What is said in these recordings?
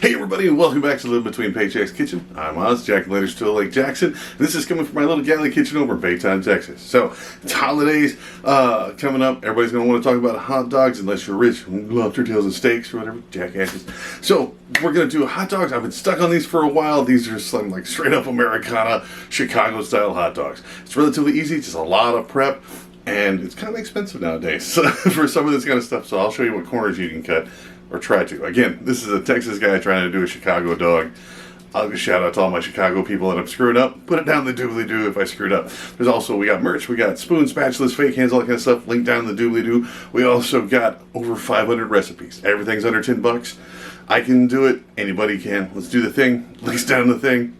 Hey everybody, and welcome back to Live Between Paychecks Kitchen. I'm Oz, Jack Later Still Lake Jackson. This is coming from my little galley kitchen over in Baytown, Texas. So, it's holidays coming up. Everybody's going to want to talk about hot dogs unless you're rich. Lobster tails and steaks or whatever, jackasses. So, we're going to do hot dogs. I've been stuck on these for a while. These are some like straight up Americana, Chicago style hot dogs. It's relatively easy, just a lot of prep. And it's kind of expensive nowadays for some of this kind of stuff. So I'll show you what corners you can cut, or try to. Again, this is a Texas guy trying to do a Chicago dog. I'll give a shout out to all my Chicago people that I'm screwing up. Put it down in the doobly-doo if I screwed up. There's also, we got merch. We got spoons, spatulas, fake hands, all that kind of stuff. Link down in the doobly-doo. We also got over 500 recipes. Everything's under $10. I can do it. Anybody can. Let's do the thing. Links down in the thing.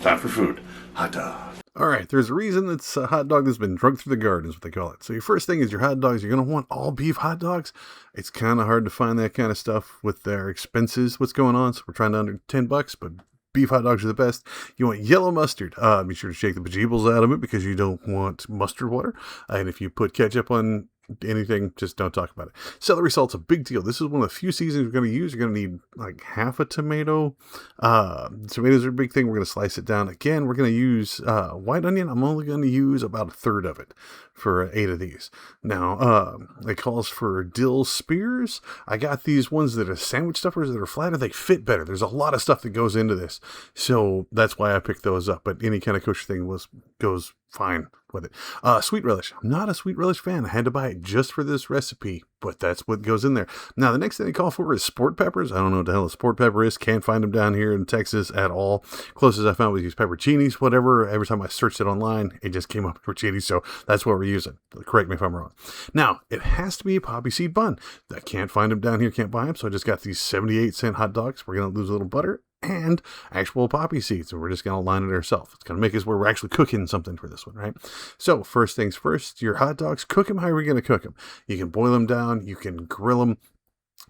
Time for food. Hot dog. All right, there's a reason it's a hot dog that's been drug through the garden, is what they call it. So your first thing is your hot dogs. You're going to want all beef hot dogs. It's kind of hard to find that kind of stuff with their expenses. What's going on? So we're trying to under $10, but beef hot dogs are the best. You want yellow mustard. Be sure to shake the bejeebles out of it because you don't want mustard water. And if you put ketchup on anything, just don't talk about it. Celery salt's a big deal. This is one of the few seasonings we're going to use. You're going to need like half a tomato. Tomatoes are a big thing. We're going to slice it down. Again, we're going to use white onion. I'm only going to use about a third of it for 8 of these. Now, it calls for dill spears. I got these ones that are sandwich stuffers that are flatter. They fit better. There's a lot of stuff that goes into this. So that's why I picked those up. But any kind of kosher thing goes fine with it. Sweet relish. I'm not a sweet relish fan. I had to buy it just for this recipe, but that's what goes in there. Now, the next thing they call for is sport peppers. I don't know what the hell a sport pepper is. Can't find them down here in Texas at all. Closest I found was these pepperoncinis, whatever. Every time I searched it online, it just came up pepperoncinis, so that's what we're using. Correct me if I'm wrong. Now, it has to be a poppy seed bun. I can't find them down here, can't buy them, so I just got these 78-cent hot dogs. We're going to lose a little butter and actual poppy seeds, and we're just going to line it ourselves. It's going to make us where we're actually cooking something for this one, right? So first things first, your hot dogs, cook them how you're going to cook them. You can boil them down, you can grill them,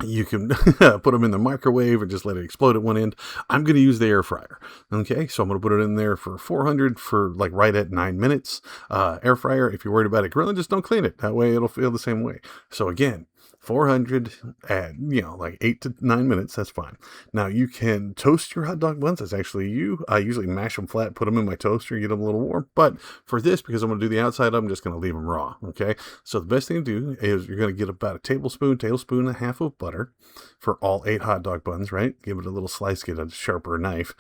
you can put them in the microwave and just let it explode at one end. I'm going to use the air fryer. Okay, so I'm going to put it in there for 400 for like right at 9 minutes. Air fryer, if you're worried about it grilling, just don't clean it. That way it'll feel the same way. So again, 400 at, like 8 to 9 minutes. That's fine. Now you can toast your hot dog buns. That's actually you. I usually mash them flat, put them in my toaster, get them a little warm. But for this, because I'm going to do the outside, I'm just going to leave them raw. Okay. So the best thing to do is you're going to get about a tablespoon and a half of butter for all 8 hot dog buns, right? Give it a little slice, get a sharper knife.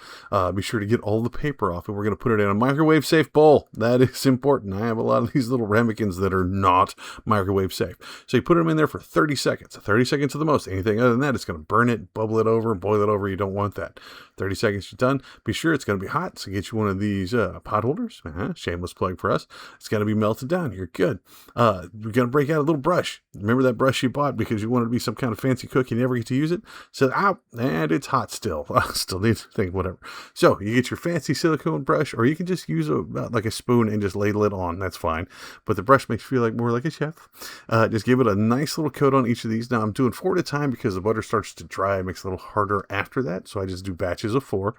Be sure to get all the paper off, and we're going to put it in a microwave safe bowl. That is important. I have a lot of these little ramekins that are not microwave safe. So you put them in there for 30 seconds. 30 seconds to the most. Anything other than that, it's going to burn it, bubble it over, boil it over. You don't want that. 30 seconds, you're done. Be sure it's going to be hot. So get you one of these pot holders. Shameless plug for us. It's going to be melted down. You're good. You're going to break out a little brush. Remember that brush you bought because you wanted to be some kind of fancy cook. You never get to use it. So, and it's hot still. I still need to think, whatever. So you get your fancy silicone brush, or you can just use like a spoon and just ladle it on. That's fine. But the brush makes you feel more like a chef. Just give it a nice little coat on each of these. Now I'm doing 4 at a time because the butter starts to dry. It makes it a little harder after that. So I just do batches of 4.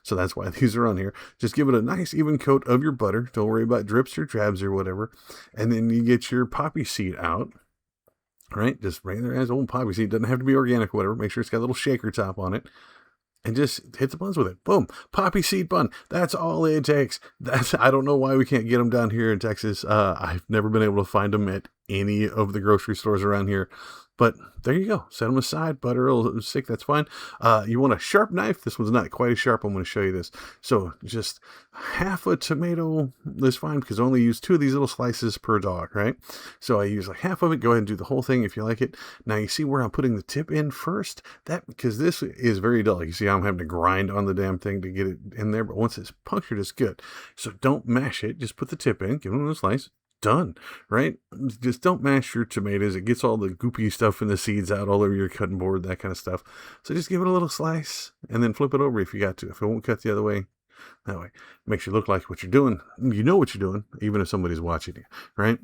So that's why these are on here. Just give it a nice even coat of your butter. Don't worry about drips or drabs or whatever. And then you get your poppy seed out. Right? Just regular as old poppy seed. Doesn't have to be organic or whatever. Make sure it's got a little shaker top on it. And just hit the buns with it. Boom. Poppy seed bun. That's all it takes. I don't know why we can't get them down here in Texas. I've never been able to find them at any of the grocery stores around here. But there you go. Set them aside. Butter will stick. That's fine. You want a sharp knife. This one's not quite as sharp. I'm going to show you this. So just half a tomato is fine because I only use 2 of these little slices per dog, right? So I use like half of it. Go ahead and do the whole thing if you like it. Now you see where I'm putting the tip in first? Because this is very dull. You see how I'm having to grind on the damn thing to get it in there. But once it's punctured, it's good. So don't mash it. Just put the tip in. Give them a slice. Done, right? Just don't mash your tomatoes. It gets all the goopy stuff and the seeds out all over your cutting board, that kind of stuff. So just give it a little slice and then flip it over if you got to. If it won't cut the other way, that way. Makes you look like what you're doing. You know what you're doing, even if somebody's watching you, right?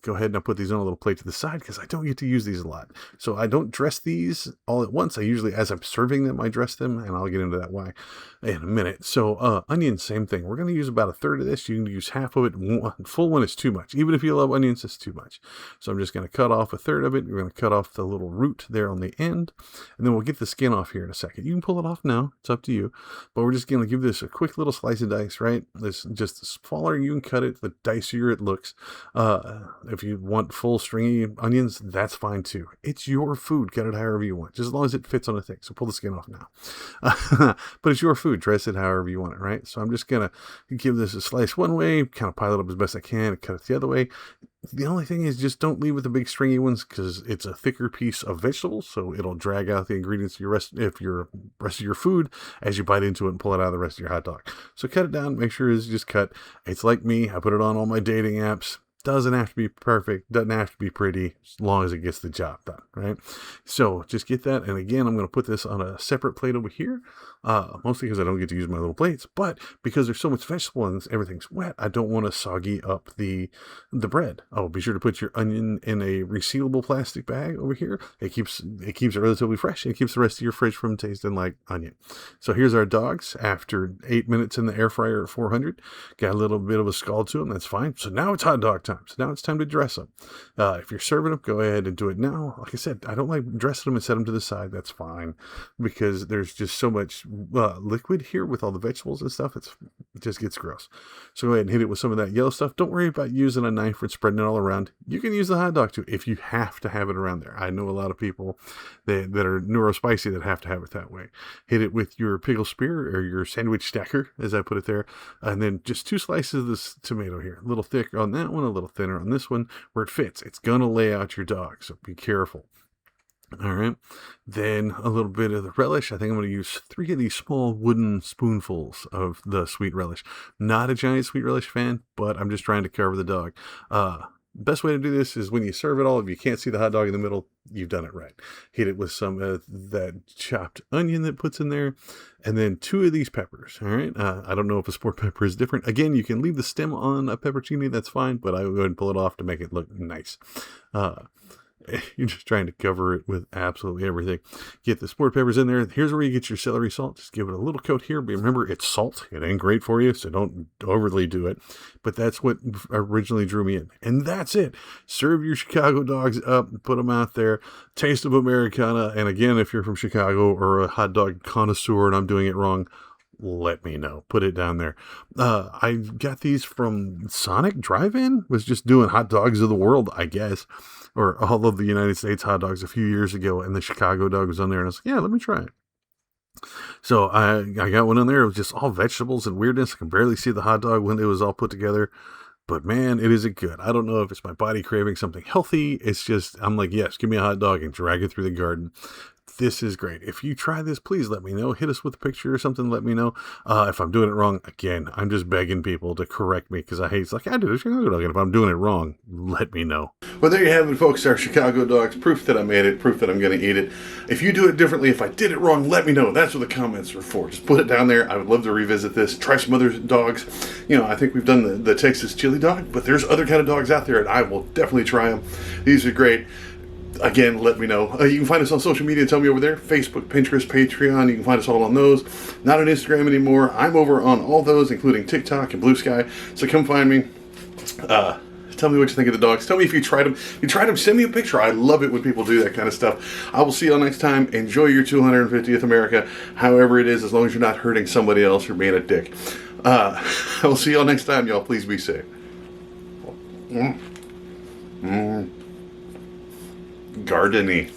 go ahead and I put these on a little plate to the side because I don't get to use these a lot. So I don't dress these all at once. I usually, as I'm serving them, I dress them, and I'll get into that why in a minute. So onions, same thing. We're going to use about a third of this. You can use half of it. One full one is too much. Even if you love onions, it's too much. So I'm just going to cut off a third of it. We're going to cut off the little root there on the end, and then we'll get the skin off here in a second. You can pull it off now. It's up to you. But we're just going to give this a quick little slice of dice, right? This just the smaller you can cut it, the dicier it looks. If you want full stringy onions, that's fine too. It's your food. Cut it however you want, just as long as it fits on the thing. So pull the skin off now. But it's your food. Dress it however you want it, right? So I'm just going to give this a slice one way, kind of pile it up as best I can, and cut it the other way. The only thing is just don't leave with the big stringy ones because it's a thicker piece of vegetables, so it'll drag out the ingredients of your rest of your food as you bite into it and pull it out of the rest of your hot dog. So cut it down, make sure it's just cut. It's like me, I put it on all my dating apps. Doesn't have to be perfect, doesn't have to be pretty, as long as it gets the job done, right? So just get that, and again, I'm going to put this on a separate plate over here, mostly because I don't get to use my little plates, but because there's so much vegetable and everything's wet, I don't want to soggy up the bread. Oh, be sure to put your onion in a resealable plastic bag over here. It keeps it relatively fresh, and it keeps the rest of your fridge from tasting like onion. So here's our dogs after 8 minutes in the air fryer at 400. Got a little bit of a scald to them, that's fine. So now it's hot dog time. So now it's time to dress them. If you're serving them, go ahead and do it now. Like I said, I don't like dressing them and set them to the side. That's fine because there's just so much liquid here with all the vegetables and stuff. It just gets gross. So go ahead and hit it with some of that yellow stuff. Don't worry about using a knife and spreading it all around. You can use the hot dog too if you have to have it around there. I know a lot of people that are neurospicy that have to have it that way. Hit it with your pickle spear or your sandwich stacker, as I put it there, and then just 2 slices of this tomato here. A little thick on that one, a little thinner on this one where it fits. It's going to lay out your dog, so be careful. All right. Then a little bit of the relish. I think I'm going to use 3 of these small wooden spoonfuls of the sweet relish. Not a giant sweet relish fan, but I'm just trying to cover the dog. Best way to do this is when you serve it all, if you can't see the hot dog in the middle, you've done it right. Hit it with some of that chopped onion that puts in there, and then 2 of these peppers. All right. I don't know if a sport pepper is different. Again, you can leave the stem on a peppercini. That's fine, but I will go ahead and pull it off to make it look nice. You're just trying to cover it with absolutely everything. Get the sport peppers in there. Here's where you get your celery salt. Just give it a little coat here. But remember, it's salt. It ain't great for you, so don't overly do it. But that's what originally drew me in. And that's it. Serve your Chicago dogs up. Put them out there. Taste of Americana. And again, if you're from Chicago or a hot dog connoisseur and I'm doing it wrong, let me know. Put it down there. I got these from Sonic Drive-In. Was just doing hot dogs of the world, I guess, or all of the United States hot dogs a few years ago, and the Chicago dog was on there, and I was like, yeah, let me try it. So I got one on there. It was just all vegetables and weirdness. I can barely see the hot dog when it was all put together. But man, it isn't good. I don't know if it's my body craving something healthy. It's just, I'm like, yes, give me a hot dog and drag it through the garden. This is great. If you try this, please let me know. Hit us with a picture or something. Let me know. If I'm doing it wrong, again, I'm just begging people to correct me because I hate it's like I did a Chicago dog. And if I'm doing it wrong, let me know. Well, there you have it, folks. Our Chicago dogs. Proof that I made it. Proof that I'm going to eat it. If you do it differently, if I did it wrong, let me know. That's what the comments are for. Just put it down there. I would love to revisit this. Try some other dogs. You know, I think we've done the Texas chili dog, but there's other kind of dogs out there, and I will definitely try them. These are great. Again, let me know. You can find us on social media. Tell me over there. Facebook, Pinterest, Patreon. You can find us all on those. Not on Instagram anymore. I'm over on all those, including TikTok and Blue Sky. So come find me. Tell me what you think of the dogs. Tell me if you tried them. If you tried them, send me a picture. I love it when people do that kind of stuff. I will see you all next time. Enjoy your 250th America, however it is, as long as you're not hurting somebody else or being a dick. I will see you all next time, y'all. Please be safe. Gardeny.